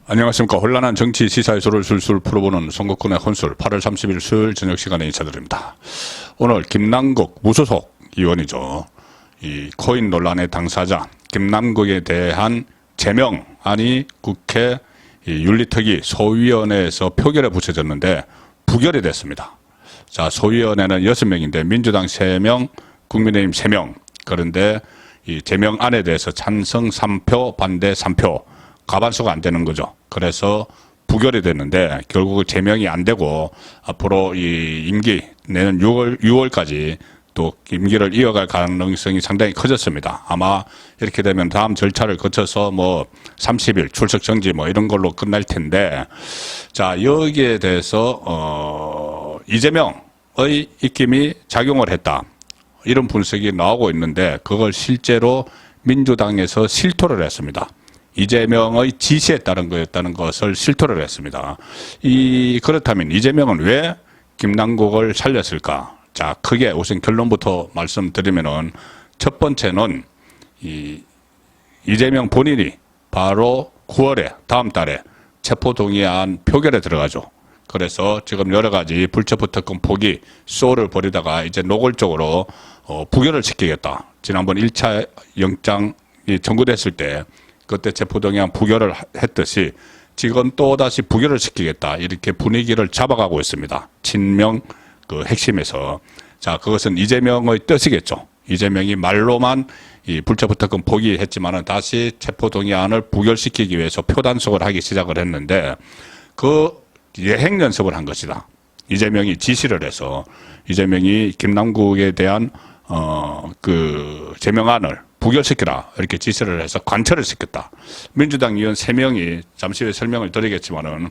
안녕하십니까. 혼란한 정치 시사의 소를 술술 풀어보는 선거권의 혼술 8월 30일 수요일 저녁 시간에 인사드립니다. 오늘 김남국 무소속 의원이죠. 이 코인 논란의 당사자 김남국에 대한 제명안이 국회 윤리특위 소위원회에서 표결에 붙여졌는데 부결이 됐습니다. 자, 소위원회는 6명인데 민주당 3명, 국민의힘 3명. 그런데 이 제명안에 대해서 찬성 3표, 반대 3표. 과반수가 안 되는 거죠. 그래서 부결이 됐는데 결국 제명이 안 되고 앞으로 이 임기 내년 6월까지 또 임기를 이어갈 가능성이 상당히 커졌습니다. 아마 이렇게 되면 다음 절차를 거쳐서 뭐 30일 출석 정지 뭐 이런 걸로 끝날 텐데, 자, 여기에 대해서 이재명의 입김이 작용을 했다, 이런 분석이 나오고 있는데 그걸 실제로 민주당에서 실토를 했습니다. 이재명의 지시에 따른 거였다는 것을 실토를 했습니다. 그렇다면 이재명은 왜 김남국을 살렸을까? 자, 크게 우선 결론부터 말씀드리면은, 첫 번째는 이재명 본인이 바로 9월에 다음 달에 체포동의안 표결에 들어가죠. 그래서 지금 여러 가지 불체포 특권 포기 쇼를 벌이다가 이제 노골적으로 부결을 시키겠다. 지난번 1차 영장이 청구됐을 때 그때 체포동의안 부결을 했듯이 지금 또다시 부결을 시키겠다, 이렇게 분위기를 잡아가고 있습니다. 친명 그 핵심에서. 자, 그것은 이재명의 뜻이겠죠. 이재명이 말로만 이 불체포 특권 포기했지만은 다시 체포동의안을 부결시키기 위해서 표단속을 하기 시작을 했는데 그 예행 연습을 한 것이다. 이재명이 지시를 해서 이재명이 김남국에 대한 그 제명안을 부결시키라 이렇게 지시를 해서 관철을 시켰다. 민주당 의원 3명이 잠시 후에 설명을 드리겠지만은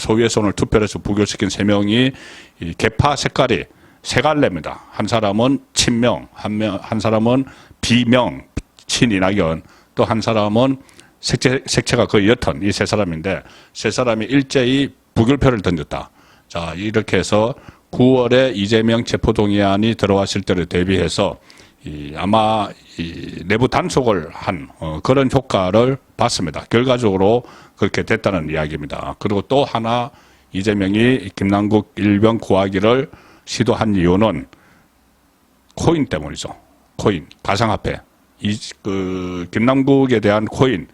소위에서 오늘 투표를 해서 부결시킨 3명이 이 계파 색깔이 세 갈래입니다. 한 사람은 친명, 한 사람은 비명, 친이낙연, 또 한 사람은 색채가 거의 옅은 이 세 사람인데, 세 사람이 일제히 부결표를 던졌다. 자, 이렇게 해서 9월에 이재명 체포동의안이 들어왔을 때를 대비해서 아마 내부 단속을 한 그런 효과를 봤습니다. 결과적으로 그렇게 됐다는 이야기입니다. 그리고 또 하나, 이재명이 김남국 일병 구하기를 시도한 이유는 코인 때문이죠. 코인, 가상화폐. 김남국에 대한 코인,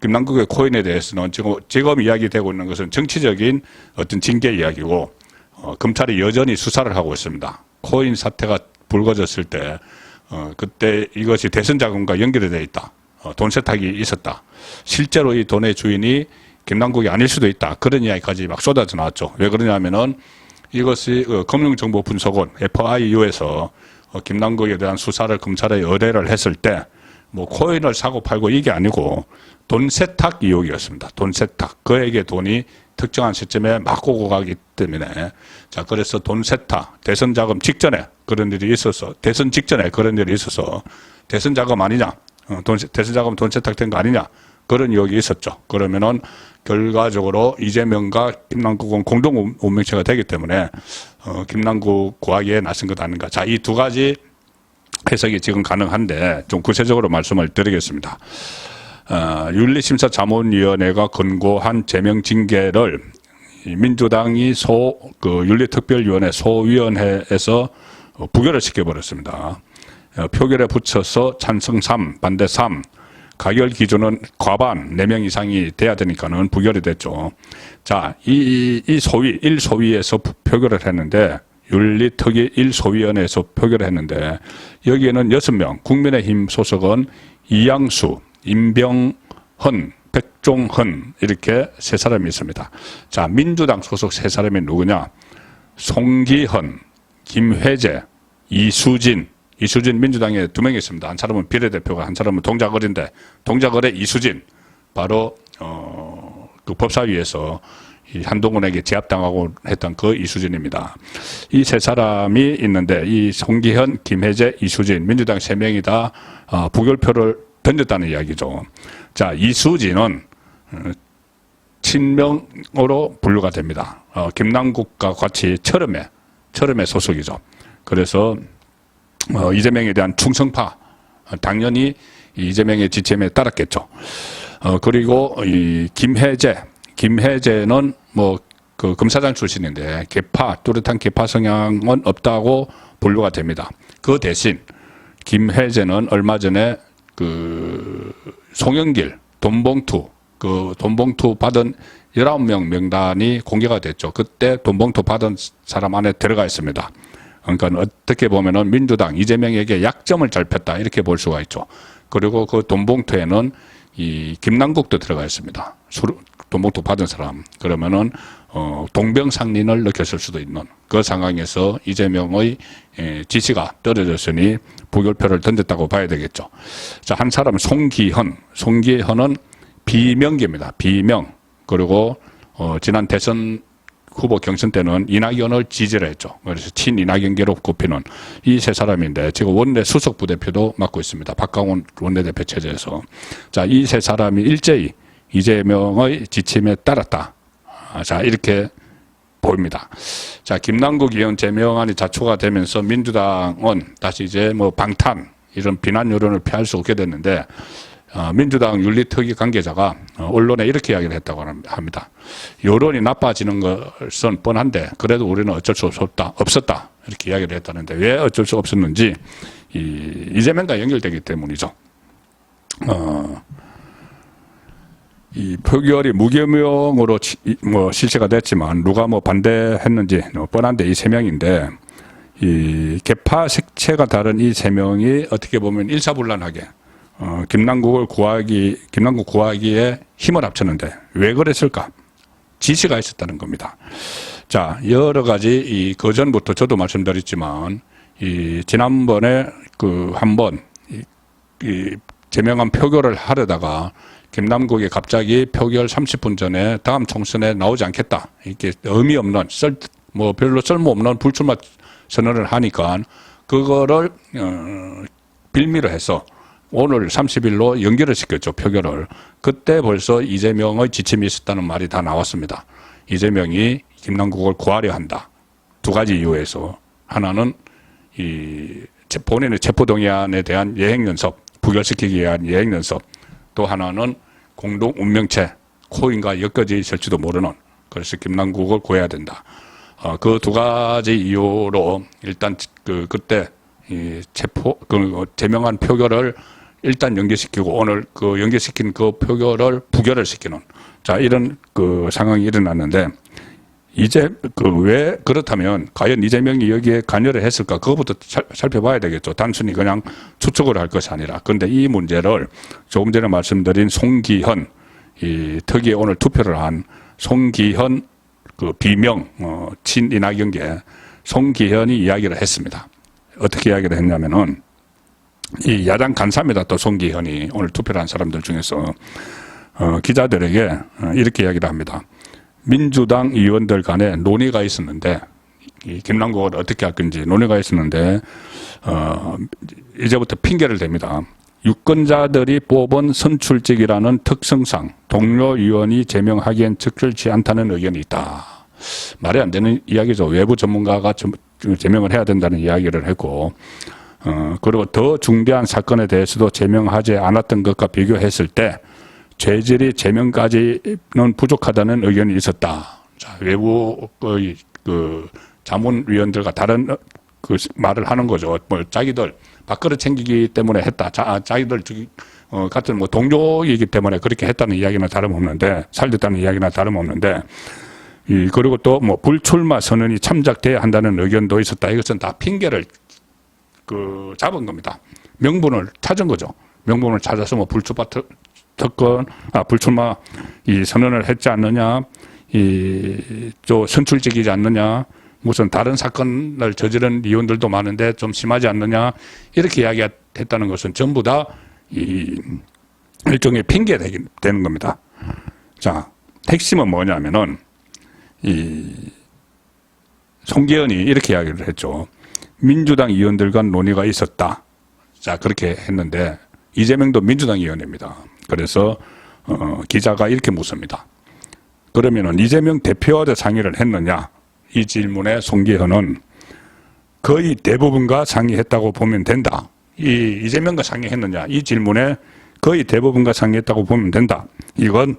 김남국의 코인에 대해서는 지금 이야기되고 있는 것은 정치적인 어떤 징계 이야기고, 검찰이 여전히 수사를 하고 있습니다. 코인 사태가 불거졌을 때 그때 이것이 대선 자금과 연결이 되어 있다. 돈 세탁이 있었다. 실제로 이 돈의 주인이 김남국이 아닐 수도 있다. 그런 이야기까지 막 쏟아져 나왔죠. 왜 그러냐면은 이것이 금융정보분석원 FIU에서 김남국에 대한 수사를 검찰에 의뢰를 했을 때 뭐 코인을 사고 팔고 이게 아니고 돈 세탁 의혹이었습니다. 돈 세탁. 그에게 돈이 특정한 시점에 막 오고 가기 때문에, 자, 그래서 돈 세탁, 대선 자금 직전에 그런 일이 있어서, 대선 직전에 그런 일이 있어서 대선 자금 아니냐, 대선 자금 돈 세탁된 거 아니냐, 그런 의혹이 있었죠. 그러면은 결과적으로 이재명과 김남국은 공동 운명체가 되기 때문에 김남국 구하기에 나선 것 아닌가. 자, 이 두 가지 해석이 지금 가능한데 좀 구체적으로 말씀을 드리겠습니다. 윤리심사자문위원회가 권고한 제명 징계를 민주당이 윤리특별위원회 소위원회에서 부결을 시켜버렸습니다. 표결에 붙여서 찬성 3, 반대 3, 가결 기준은 과반 4명 이상이 돼야 되니까는 부결이 됐죠. 자, 이 소위 1소위에서 표결을 했는데, 윤리특위 1소위원회에서 표결을 했는데, 여기에는 6명, 국민의힘 소속은 이양수, 임병헌, 백종헌, 이렇게 3사람이 있습니다. 자, 민주당 소속 3사람이 누구냐? 송기헌, 김회재, 이수진 민주당에 2명이 있습니다. 한 사람은 비례대표가, 한 사람은 동작을인데, 동작을의 이수진, 바로 그 법사위에서 한동훈에게 제압당하고 했던 그 이수진입니다. 이 3사람이 있는데, 이 송기현, 김혜재, 이수진, 민주당 3명이 다 부결표를 던졌다는 이야기죠. 자, 이수진은 친명으로 분류가 됩니다. 김남국과 같이 철음의 소속이죠. 그래서 이재명에 대한 충성파, 당연히 이재명의 지침에 따랐겠죠. 그리고 이 김혜재는 뭐 그 검사장 출신인데 뚜렷한 개파 성향은 없다고 분류가 됩니다. 그 대신 김혜재는 얼마 전에 그 송영길 돈봉투 받은 19명 명단이 공개가 됐죠. 그때 돈봉투 받은 사람 안에 들어가 있습니다. 그러니까 어떻게 보면은 민주당 이재명에게 약점을 잘 폈다 이렇게 볼 수가 있죠. 그리고 그 돈봉투에는 이 김남국도 들어가 있습니다. 돈봉투 받은 사람. 그러면은 동병상련을 느꼈을 수도 있는 그 상황에서 이재명의 지지가 떨어졌으니 부결표를 던졌다고 봐야 되겠죠. 자, 한 사람은 송기현은 비명계입니다. 비명. 그리고 지난 대선 후보 경선 때는 이낙연을 지지를 했죠. 그래서 친이낙연계로 꼽히는 이 세 사람인데 지금 원내 수석 부대표도 맡고 있습니다. 박강원 원내대표 체제에서. 자, 이 세 사람이 일제히 이재명의 지침에 따랐다. 자, 이렇게 보입니다. 자, 김남국 의원 제명안이 자초가 되면서 민주당은 다시 이제 뭐 방탄 이런 비난 여론을 피할 수 없게 됐는데 민주당 윤리특위 관계자가 언론에 이렇게 이야기를 했다고 합니다. 여론이 나빠지는 것은 뻔한데 그래도 우리는 어쩔 수 없었다 이렇게 이야기를 했다는데 왜 어쩔 수 없었는지 이재명과 연결되기 때문이죠. 이 표결이 무기명으로 뭐 실시가 됐지만 누가 뭐 반대했는지 뻔한데 이 세 명인데 이 개파 색채가 다른 이 세 명이 어떻게 보면 일사불란하게 김남국 구하기에 힘을 합쳤는데 왜 그랬을까? 지시가 있었다는 겁니다. 자, 여러 가지 이 그전부터 저도 말씀드렸지만 이 지난번에 그 한번 이 제명안 표결을 하려다가 김남국이 갑자기 표결 30분 전에 다음 총선에 나오지 않겠다. 이렇게 의미 없는 별로 쓸모없는 불출마 선언을 하니까 그거를 빌미로 해서 오늘 30일로 연결을 시켰죠. 표결을. 그때 벌써 이재명의 지침이 있었다는 말이 다 나왔습니다. 이재명이 김남국을 구하려 한다. 두 가지 이유에서 하나는 이 본인의 체포동의안에 대한 예행연습, 부결시키기 위한 예행연습, 또 하나는 공동 운명체, 코인과 엮어져 있을지도 모르는, 그래서 김남국을 구해야 된다. 그 두 가지 이유로 일단 그때 이 제명안 표결을 일단 연기시키고 오늘 그 연기시킨 그 표결을 부결을 시키는, 자, 이런 그 상황이 일어났는데 이제 왜 그렇다면 과연 이재명이 여기에 관여를 했을까? 그것부터 살펴봐야 되겠죠. 단순히 그냥 추측을 할 것이 아니라. 그런데 이 문제를 조금 전에 말씀드린 송기현, 이 특위에 오늘 투표를 한 송기현 그 비명 친이낙연계 송기현이 이야기를 했습니다. 어떻게 이야기를 했냐면은 이 야당 간사입니다. 또 송기현이 오늘 투표를 한 사람들 중에서 기자들에게 이렇게 이야기를 합니다. 민주당 의원들 간에 논의가 있었는데 이 김남국을 어떻게 할 건지 논의가 있었는데 이제부터 핑계를 댑니다. 유권자들이 뽑은 선출직이라는 특성상 동료 의원이 제명하기엔 적절치 않다는 의견이 있다. 말이 안 되는 이야기죠. 외부 전문가가 제명을 해야 된다는 이야기를 했고 그리고 더 중대한 사건에 대해서도 제명하지 않았던 것과 비교했을 때 죄질이 제명까지는 부족하다는 의견이 있었다. 자, 외부 그 자문위원들과 다른 그 말을 하는 거죠. 뭐 자기들 밥그릇 챙기기 때문에 했다. 자기들 같은 뭐 동료이기 때문에 그렇게 했다는 이야기나 다름없는데, 살렸다는 이야기나 다름없는데, 그리고 또 뭐 불출마 선언이 참작돼야 한다는 의견도 있었다. 이것은 다 핑계를 잡은 겁니다. 명분을 찾은 거죠. 명분을 찾아서 뭐 불출마 이 선언을 했지 않느냐, 또 선출직이지 않느냐, 무슨 다른 사건을 저지른 의원들도 많은데 좀 심하지 않느냐, 이렇게 이야기했다는 것은 전부 다 일종의 핑계 되는 겁니다. 자, 핵심은 뭐냐면은 송기현이 이렇게 이야기를 했죠. 민주당 의원들 간 논의가 있었다. 자, 그렇게 했는데 이재명도 민주당 의원입니다. 그래서 기자가 이렇게 묻습니다. 그러면은 이재명 대표와도 상의를 했느냐? 이 질문에 송기현은 거의 대부분과 상의했다고 보면 된다. 이재명과 상의했느냐? 이 질문에 거의 대부분과 상의했다고 보면 된다. 이건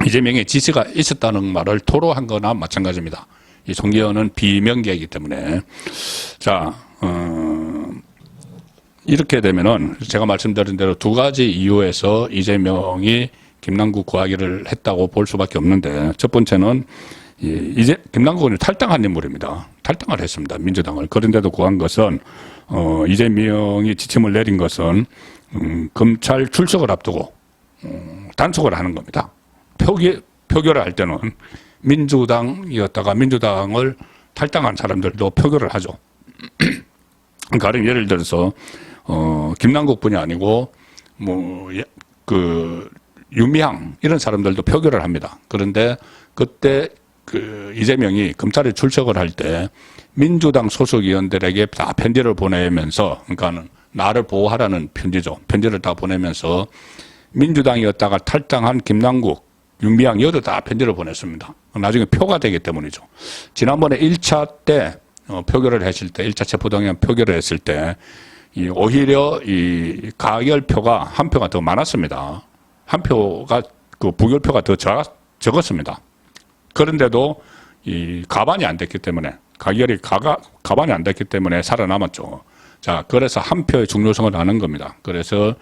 이재명의 지시가 있었다는 말을 토로한 거나 마찬가지입니다. 이 송기현은 비명계이기 때문에. 자, 이렇게 되면은 제가 말씀드린 대로 두 가지 이유에서 이재명이 김남국 구하기를 했다고 볼 수밖에 없는데, 첫 번째는 이제 김남국은 탈당한 인물입니다. 탈당을 했습니다. 민주당을. 그런데도 구한 것은 이재명이 지침을 내린 것은 검찰 출석을 앞두고 단속을 하는 겁니다. 표결을 할 때는 민주당이었다가 민주당을 탈당한 사람들도 표결을 하죠. 가령 예를 들어서 김남국뿐이 아니고 유미향 이런 사람들도 표결을 합니다. 그런데 그때 이재명이 검찰에 출석을 할 때 민주당 소속 의원들에게 다 편지를 보내면서, 그러니까 나를 보호하라는 편지죠. 편지를 다 보내면서 민주당이었다가 탈당한 김남국, 윤미향 여도 다 편지를 보냈습니다. 나중에 표가 되기 때문이죠. 지난번에 1차 때 표결을 했을 때, 1차 체포동의안 표결을 했을 때 오히려 이 가결표가 한 표가 더 많았습니다. 한 표가 그 부결표가 더 적었습니다. 그런데도 이 가반이 안 됐기 때문에, 가결이 가반이 안 됐기 때문에 살아남았죠. 자, 그래서 한 표의 중요성을 아는 겁니다. 그래서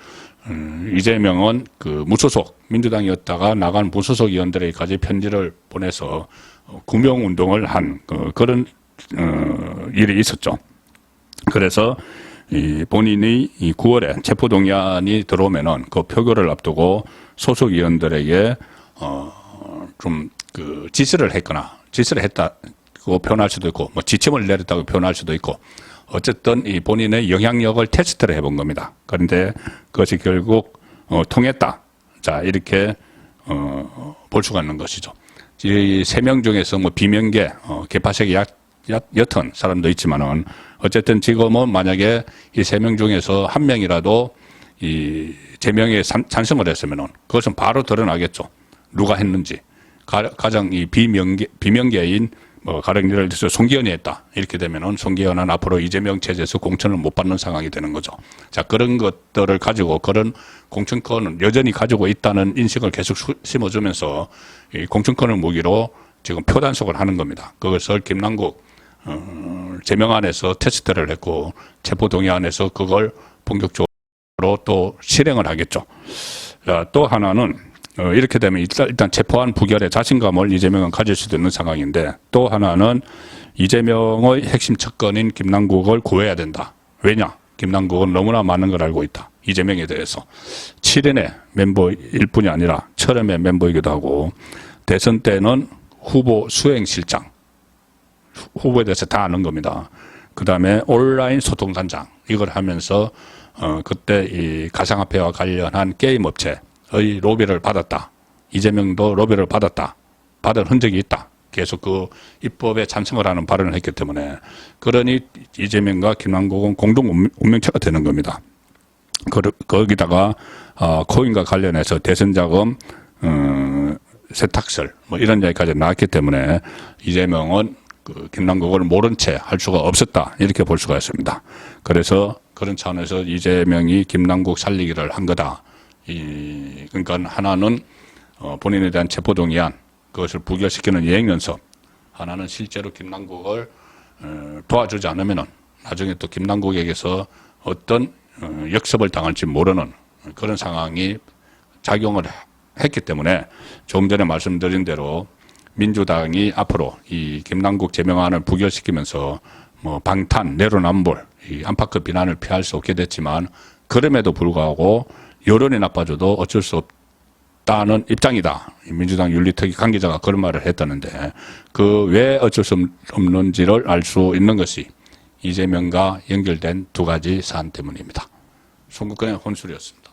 이재명은 그 무소속 민주당이었다가 나간 무소속 의원들에게까지 편지를 보내서 구명 운동을 한 그런 일이 있었죠. 그래서 본인이 9월에 체포동의안이 들어오면은 그 표결을 앞두고 소속 의원들에게 좀 지시를 했다고 표현할 수도 있고, 뭐 지침을 내렸다고 표현할 수도 있고, 어쨌든 이 본인의 영향력을 테스트를 해본 겁니다. 그런데 그것이 결국 통했다. 자, 이렇게 볼 수가 있는 것이죠. 이 세 명 중에서 뭐 비명계, 개파색이 옅은 사람도 있지만은 어쨌든 지금은 만약에 이 세 명 중에서 한 명이라도 이 제명에 찬성을 했으면은 그것은 바로 드러나겠죠. 누가 했는지. 가장 이 비명계인 가령 예를 들어서 송기현이 했다. 이렇게 되면은 송기현은 앞으로 이재명 체제에서 공천을 못 받는 상황이 되는 거죠. 자, 그런 것들을 가지고 그런 공천권을 여전히 가지고 있다는 인식을 계속 심어주면서 이 공천권을 무기로 지금 표단속을 하는 겁니다. 그것을 김남국 제명안에서 테스트를 했고 체포동의안에서 그걸 본격적으로 또 실행을 하겠죠. 자, 또 하나는 이렇게 되면 일단 체포한 부결에 자신감을 이재명은 가질 수도 있는 상황인데, 또 하나는 이재명의 핵심 척건인 김남국을 구해야 된다. 왜냐? 김남국은 너무나 많은 걸 알고 있다. 이재명에 대해서. 7인의 멤버일 뿐이 아니라 철험의 멤버이기도 하고, 대선 때는 후보 수행실장, 후보에 대해서 다 아는 겁니다. 그 다음에 온라인 소통단장, 이걸 하면서 그때 이 가상화폐와 관련한 게임 업체의 로비를 받았다. 이재명도 로비를 받은 흔적이 있다. 계속 그 입법에 찬성을 하는 발언을 했기 때문에, 그러니 이재명과 김남국은 공동 운명체가 되는 겁니다. 거기다가 코인과 관련해서 대선자금 세탁설 뭐 이런 이야기까지 나왔기 때문에 이재명은 김남국을 모른 채 할 수가 없었다. 이렇게 볼 수가 있습니다. 그래서 그런 차원에서 이재명이 김남국 살리기를 한 거다. 그러니까 하나는 본인에 대한 체포동의안, 그것을 부결시키는 예행연습, 하나는 실제로 김남국을 도와주지 않으면은 나중에 또 김남국에게서 어떤 역습을 당할지 모르는 그런 상황이 작용을 했기 때문에, 조금 전에 말씀드린 대로 민주당이 앞으로 이 김남국 제명안을 부결시키면서 뭐 방탄, 내로남불, 이 안팎의 비난을 피할 수 없게 됐지만, 그럼에도 불구하고 여론이 나빠져도 어쩔 수 없다는 입장이다. 민주당 윤리특위 관계자가 그런 말을 했다는데, 그 왜 어쩔 수 없는지를 알 수 있는 것이 이재명과 연결된 두 가지 사안 때문입니다. 송국근의 혼술이었습니다.